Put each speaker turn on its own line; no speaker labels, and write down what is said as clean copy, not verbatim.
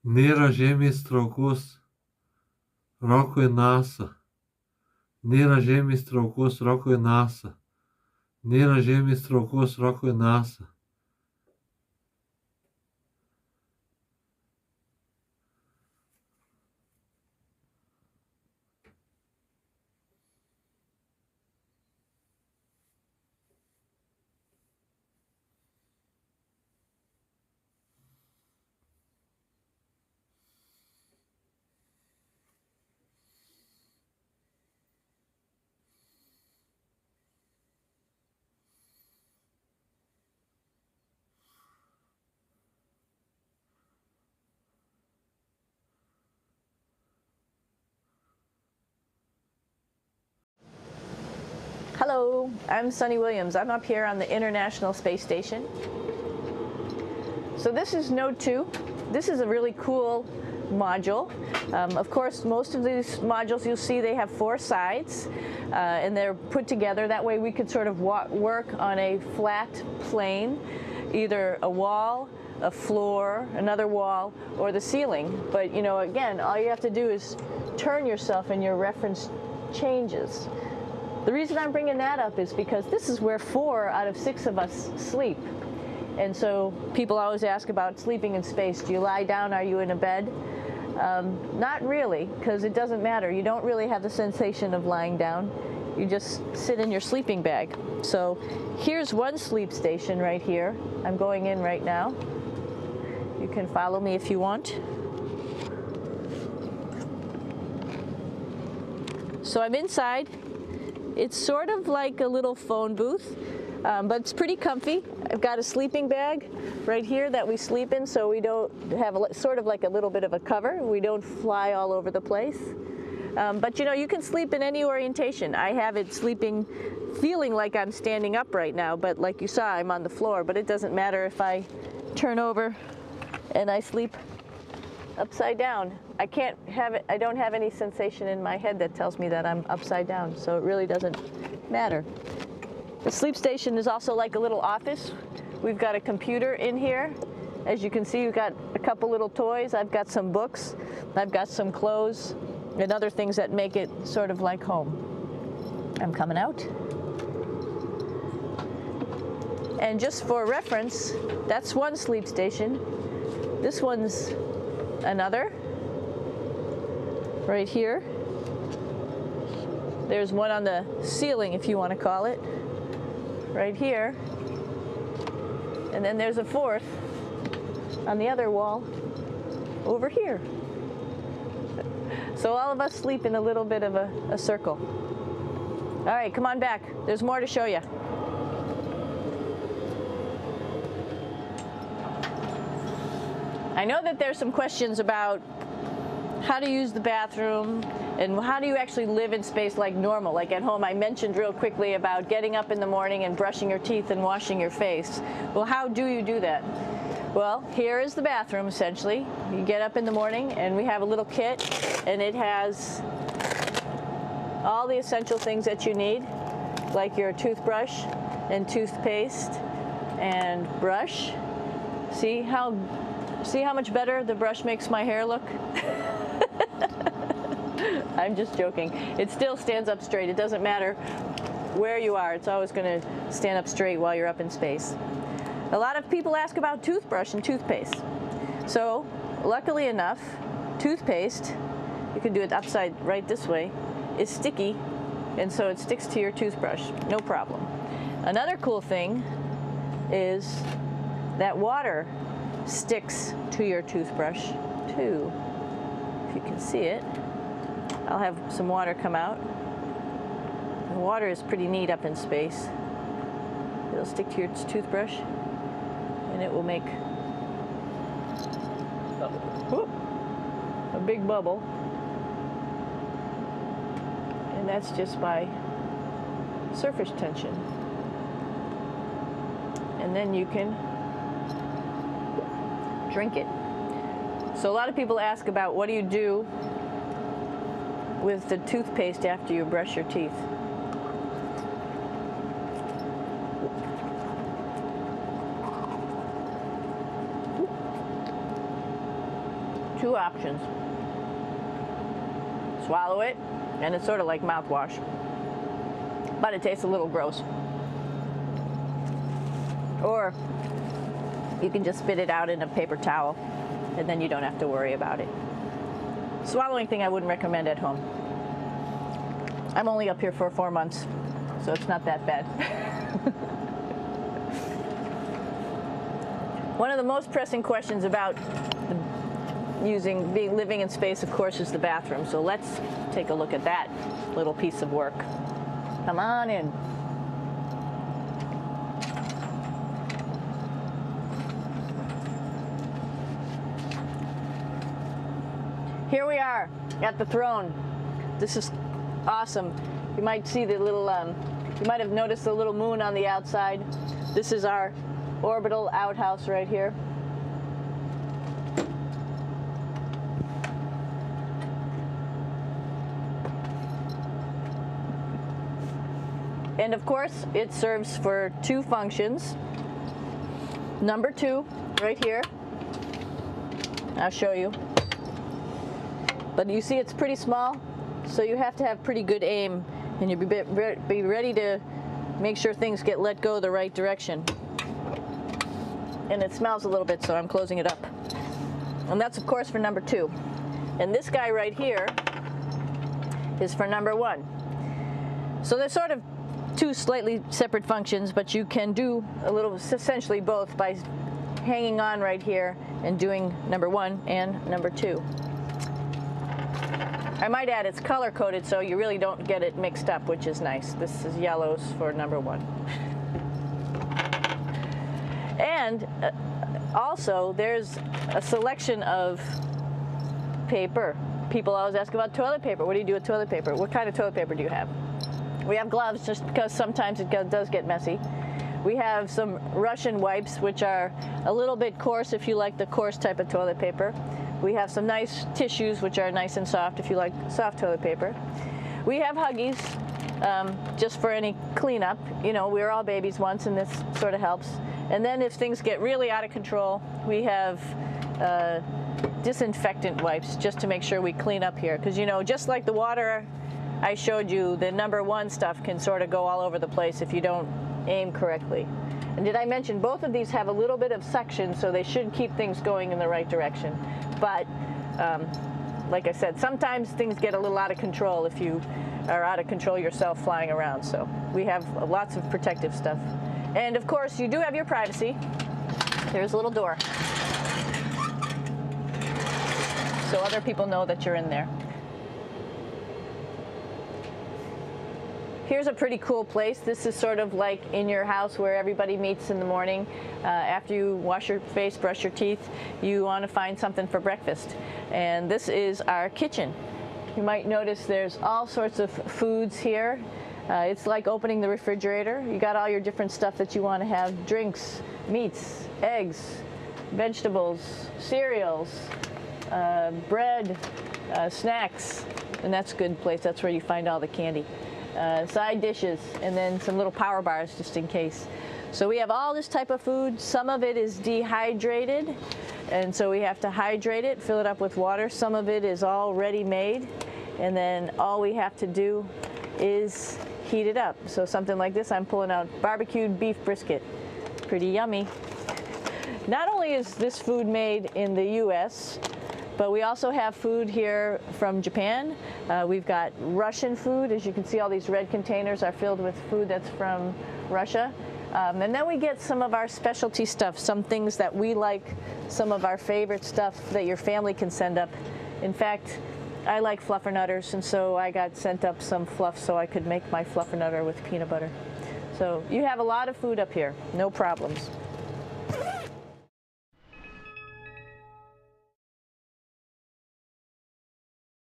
Nėra žemės traukos Rokui NASA. Nėra žemės traukos Rokui NASA. Nėra žemės traukos Rokui NASA.
Hello, I'm Sunny Williams. I'm up here on the International Space Station. So this is Node 2. This is a really cool module. Of course, most of these modules you'll see they have 4 sides and they're put together. That way we could sort of work on a flat plane, either a wall, a floor, another wall, or the ceiling. But you know, again, all you have to do is turn yourself and your reference changes. The reason I'm bringing that up is because this is where 4 out of 6 of us sleep. And so people always ask about sleeping in space. Do you lie down? Are you in a bed? Not really, because it doesn't matter. You don't really have the sensation of lying down. You just sit in your sleeping bag. So here's one sleep station right here. I'm going in right now. You can follow me if you want. So I'm inside. It's sort of like a little phone booth, but it's pretty comfy. I've got a sleeping bag right here that we sleep in, so we don't have sort of like a little bit of a cover. We don't fly all over the place. But you know, you can sleep in any orientation. I have it sleeping, feeling like I'm standing up right now, but like you saw, I'm on the floor. But it doesn't matter if I turn over and I sleep upside down. I can't have it, I don't have any sensation in my head that tells me that I'm upside down, so it really doesn't matter. The sleep station is also like a little office. We've got a computer in here. As you can see, we've got a couple little toys. I've got some books. I've got some clothes and other things that make it sort of like home. I'm coming out. And just for reference, that's one sleep station. This one's another. Right here. There's one on the ceiling, if you want to call it. Right here. And then there's a 4th on the other wall over here. So all of us sleep in a little bit of a circle. All right, come on back. There's more to show you. I know that there's some questions about how to use the bathroom and how do you actually live in space like normal, like at home. I mentioned real quickly about getting up in the morning and brushing your teeth and washing your face. Well, how do you do that? Well, here is the bathroom, essentially. You get up in the morning and we have a little kit, and it has all the essential things that you need, like your toothbrush and toothpaste and brush. See how much better the brush makes my hair look? I'm just joking. It still stands up straight. It doesn't matter where you are. It's always going to stand up straight while you're up in space. A lot of people ask about toothbrush and toothpaste. So, luckily enough, toothpaste, you can do it upside right this way, is sticky, and so it sticks to your toothbrush. No problem. Another cool thing is that water sticks to your toothbrush too. If you can see it, I'll have some water come out. The water is pretty neat up in space. It'll stick to your toothbrush and it will make a big bubble, and that's just by surface tension. And then you can drink it. So a lot of people ask about what do you do with the toothpaste after you brush your teeth. two options. Swallow it, and it's sort of like mouthwash, but it tastes a little gross. Or you can just spit it out in a paper towel, and then you don't have to worry about it. Swallowing thing I wouldn't recommend at home. I'm only up here for 4 months, so it's not that bad. One of the most pressing questions about living in space, of course, is the bathroom. So let's take a look at that little piece of work. Come on in. Here we are at the throne. This is awesome. You might see the little, you might have noticed the little moon on the outside. This is our orbital outhouse right here. And of course, it serves for two functions. Number two, right here. I'll show you. But you see it's pretty small, so you have to have pretty good aim, and you be ready to make sure things get let go the right direction. And it smells a little bit, so I'm closing it up. And that's, of course, for number two. And this guy right here is for number one. So they're sort of two slightly separate functions, but you can do a little, essentially both, by hanging on right here and doing number one and number two. I might add it's color coded, so you really don't get it mixed up, which is nice. This is yellows for number one. And also, there's a selection of paper. People always ask about toilet paper. What do you do with toilet paper? What kind of toilet paper do you have? We have gloves, just because sometimes it does get messy. We have some Russian wipes, which are a little bit coarse if you like the coarse type of toilet paper. We have some nice tissues, which are nice and soft if you like soft toilet paper. We have Huggies, just for any cleanup. You know, we were all babies once, and this sort of helps. And then if things get really out of control, we have disinfectant wipes, just to make sure we clean up here. Because, you know, just like the water I showed you, the number one stuff can sort of go all over the place if you don't aim correctly. And did I mention both of these have a little bit of suction, so they should keep things going in the right direction. But like I said, sometimes things get a little out of control if you are out of control yourself flying around. So we have lots of protective stuff. And of course, you do have your privacy. There's a little door, so other people know that you're in there. Here's a pretty cool place. This is sort of like in your house where everybody meets in the morning. After you wash your face, brush your teeth, you want to find something for breakfast. And this is our kitchen. You might notice there's all sorts of foods here. It's like opening the refrigerator. You got all your different stuff that you want to have: drinks, meats, eggs, vegetables, cereals, bread, snacks. And that's a good place. That's where you find all the candy. Side dishes, and then some little power bars just in case. So we have all this type of food. Some of it is dehydrated, and so we have to hydrate it, fill it up with water. Some of it is already made, and then all we have to do is heat it up. So something like this, I'm pulling out barbecued beef brisket. Pretty yummy. Not only is this food made in the US, but we also have food here from Japan. We've got Russian food. As you can see, all these red containers are filled with food that's from Russia. And then we get some of our specialty stuff, some things that we like, some of our favorite stuff that your family can send up. In fact, I like fluffernutters, and so I got sent up some fluff so I could make my fluffernutter with peanut butter. So you have a lot of food up here, no problems.